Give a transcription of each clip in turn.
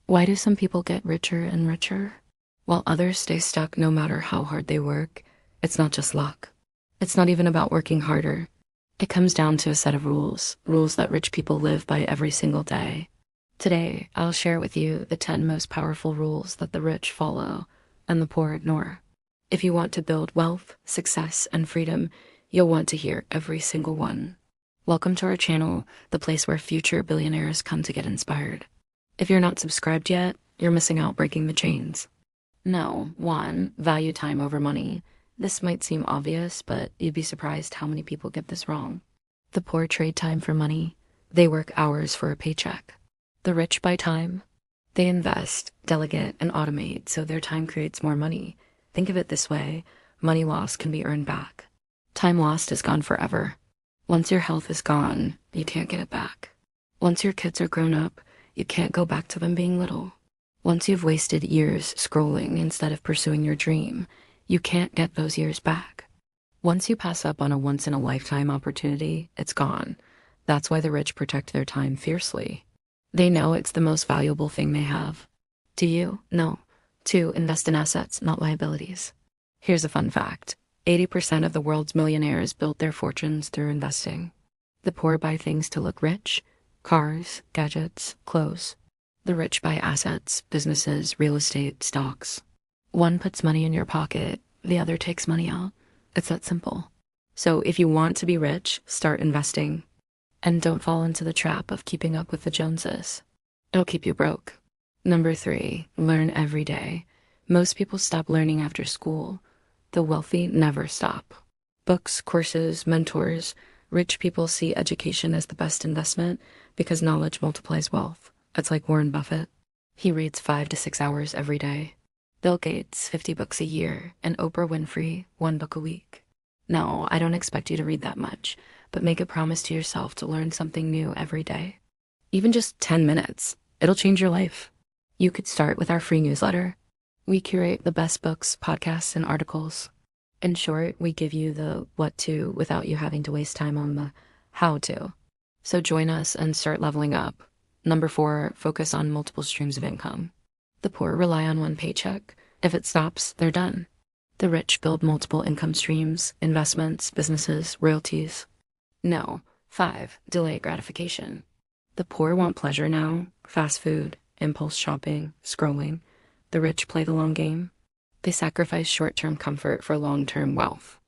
Why do some people get richer and richer, while others stay stuck no matter how hard they work? It's not just luck. It's not even about working harder. It comes down to a set of rules, rules that rich people live by every single day. Today, I'll share with you the 10 most powerful rules that the rich follow and the poor ignore. If you want to build wealth, success, and freedom, you'll want to hear every single one. Welcome to our channel, the place where future billionaires come to get inspired. If you're not subscribed yet, you're missing out breaking the chains. No, 1, value time over money. This might seem obvious, but you'd be surprised how many people get this wrong. The poor trade time for money. They work hours for a paycheck. The rich buy time. They invest, delegate, and automate so their time creates more money. Think of it this way: money lost can be earned back. Time lost is gone forever. Once your health is gone, you can't get it back. Once your kids are grown up, you can't go back to them being little. Once you've wasted years scrolling instead of pursuing your dream, you can't get those years back. Once you pass up on a once-in-a-lifetime opportunity, it's gone. That's why the rich protect their time fiercely. They know it's the most valuable thing they have. Do you? No. 2, invest in assets, not liabilities. Here's a fun fact. 80% of the world's millionaires built their fortunes through investing. The poor buy things to look rich: cars, gadgets, clothes. The rich buy assets, businesses, real estate, stocks. One puts money in your pocket, the other takes money out. It's that simple. So if you want to be rich, start investing. And don't fall into the trap of keeping up with the Joneses. It'll keep you broke. Number 3, learn every day. Most people stop learning after school. The wealthy never stop. Books, courses, mentors. Rich people see education as the best investment because knowledge multiplies wealth. It's like Warren Buffett. He reads 5 to 6 hours every day. Bill Gates, 50 books a year, and Oprah Winfrey, 1 book a week. No, I don't expect you to read that much, but make a promise to yourself to learn something new every day. Even just 10 minutes, it'll change your life. You could start with our free newsletter. We curate the best books, podcasts, and articles. In short, we give you the what to without you having to waste time on the how to. So join us and start leveling up. Number 4, focus on multiple streams of income. The poor rely on one paycheck. If it stops, they're done. The rich build multiple income streams, investments, businesses, royalties. No. 5, delay gratification. The poor want pleasure now: fast food, impulse shopping, scrolling. The rich play the long game. They sacrifice short-term comfort for long-term wealth.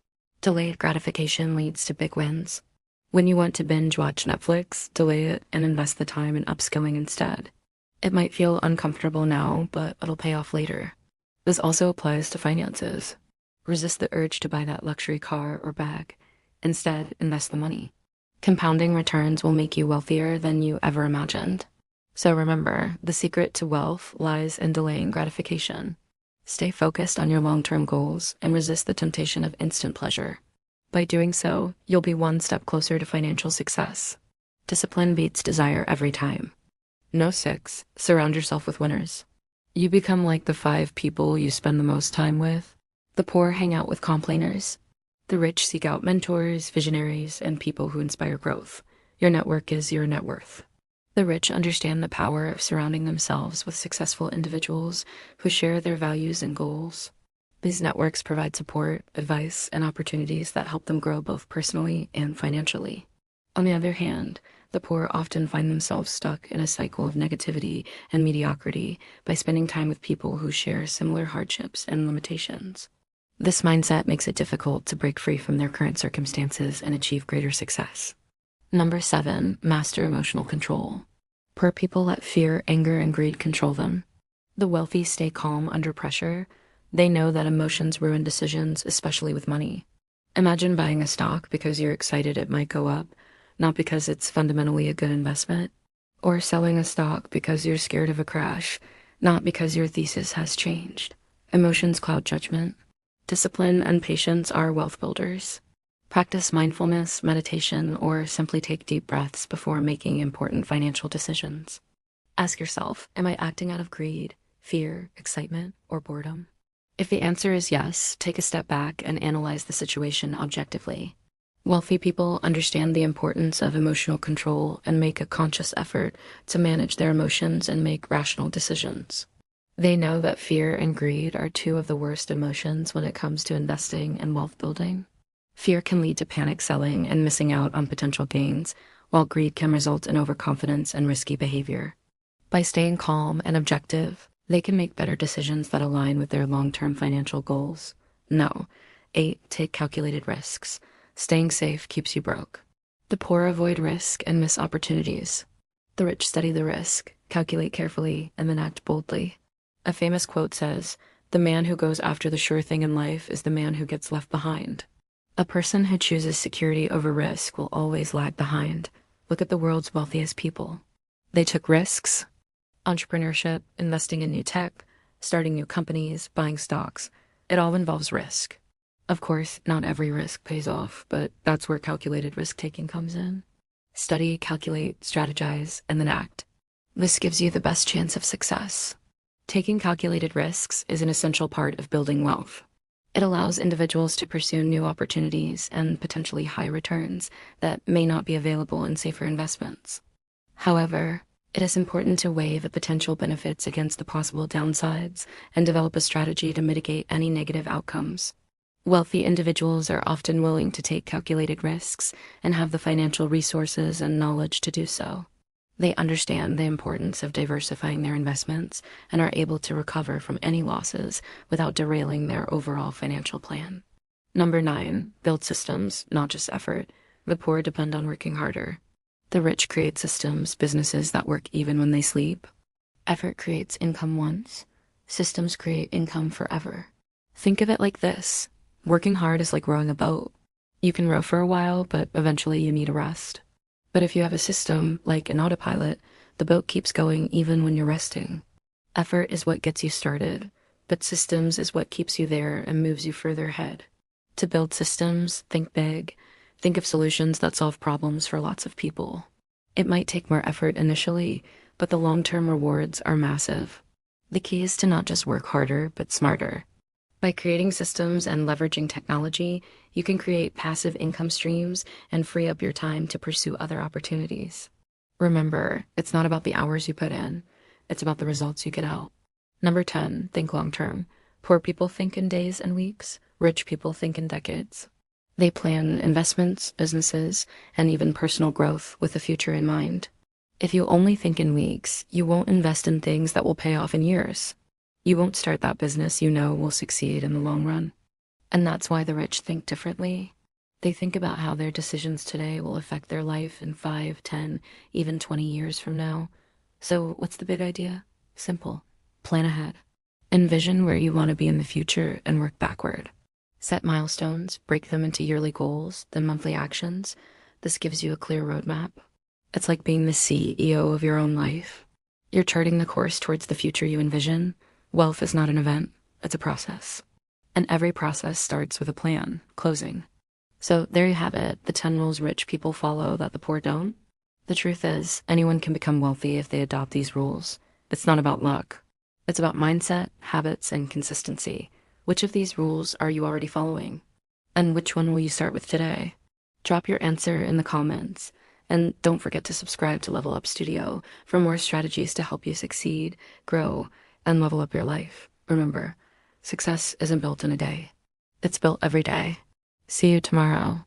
Delayed gratification leads to big wins. When you want to binge watch Netflix, delay it and invest the time in upskilling instead. It might feel uncomfortable now, but it'll pay off later. This also applies to finances. Resist the urge to buy that luxury car or bag. Instead, invest the money. Compounding returns will make you wealthier than you ever imagined. So remember, the secret to wealth lies in delaying gratification. Stay focused on your long-term goals and resist the temptation of instant pleasure. By doing so, you'll be one step closer to financial success. Discipline beats desire every time. No. 6, surround yourself with winners. You become like the 5 people you spend the most time with. The poor hang out with complainers. The rich seek out mentors, visionaries, and people who inspire growth. Your network is your net worth. The rich understand the power of surrounding themselves with successful individuals who share their values and goals. These networks provide support, advice, and opportunities that help them grow both personally and financially. On the other hand, the poor often find themselves stuck in a cycle of negativity and mediocrity by spending time with people who share similar hardships and limitations. This mindset makes it difficult to break free from their current circumstances and achieve greater success. Number 7, master emotional control. Poor people let fear, anger, and greed control them. The wealthy stay calm under pressure. They know that emotions ruin decisions, especially with money. Imagine buying a stock because you're excited it might go up, not because it's fundamentally a good investment. Or selling a stock because you're scared of a crash, not because your thesis has changed. Emotions cloud judgment. Discipline and patience are wealth builders. Practice mindfulness, meditation, or simply take deep breaths before making important financial decisions. Ask yourself, am I acting out of greed, fear, excitement, or boredom? If the answer is yes, take a step back and analyze the situation objectively. Wealthy people understand the importance of emotional control and make a conscious effort to manage their emotions and make rational decisions. They know that fear and greed are two of the worst emotions when it comes to investing and wealth building. Fear can lead to panic selling and missing out on potential gains, while greed can result in overconfidence and risky behavior. By staying calm and objective, they can make better decisions that align with their long-term financial goals. No. 8. Take calculated risks. Staying safe keeps you broke. The poor avoid risk and miss opportunities. The rich study the risk, calculate carefully, and then act boldly. A famous quote says, "The man who goes after the sure thing in life is the man who gets left behind." A person who chooses security over risk will always lag behind. Look at the world's wealthiest people. They took risks. Entrepreneurship, investing in new tech, starting new companies, buying stocks. It all involves risk. Of course, not every risk pays off, but that's where calculated risk-taking comes in. Study, calculate, strategize, and then act. This gives you the best chance of success. Taking calculated risks is an essential part of building wealth. It allows individuals to pursue new opportunities and potentially high returns that may not be available in safer investments. However, it is important to weigh the potential benefits against the possible downsides and develop a strategy to mitigate any negative outcomes. Wealthy individuals are often willing to take calculated risks and have the financial resources and knowledge to do so. They understand the importance of diversifying their investments and are able to recover from any losses without derailing their overall financial plan. Number 9, build systems, not just effort. The poor depend on working harder. The rich create systems, businesses that work even when they sleep. Effort creates income once. Systems create income forever. Think of it like this. Working hard is like rowing a boat. You can row for a while, but eventually you need a rest. But if you have a system, like an autopilot, the boat keeps going even when you're resting. Effort is what gets you started, but systems is what keeps you there and moves you further ahead. To build systems, think big. Think of solutions that solve problems for lots of people. It might take more effort initially, but the long-term rewards are massive. The key is to not just work harder, but smarter. By creating systems and leveraging technology, you can create passive income streams and free up your time to pursue other opportunities. Remember, it's not about the hours you put in, it's about the results you get out. Number 10, think long-term. Poor people think in days and weeks, rich people think in decades. They plan investments, businesses, and even personal growth with the future in mind. If you only think in weeks, you won't invest in things that will pay off in years. You won't start that business you know will succeed in the long run. And that's why the rich think differently. They think about how their decisions today will affect their life in 5, 10, even 20 years from now. So what's the big idea? Simple. Plan ahead. Envision where you want to be in the future and work backward. Set milestones, break them into yearly goals, then monthly actions. This gives you a clear roadmap. It's like being the CEO of your own life. You're charting the course towards the future you envision. Wealth is not an event, it's a process. And every process starts with a plan, closing. So there you have it, the 10 rules rich people follow that the poor don't. The truth is, anyone can become wealthy if they adopt these rules. It's not about luck. It's about mindset, habits, and consistency. Which of these rules are you already following? And which one will you start with today? Drop your answer in the comments. And don't forget to subscribe to Level Up Studio for more strategies to help you succeed, grow, and level up your life. Remember, success isn't built in a day. It's built every day. See you tomorrow.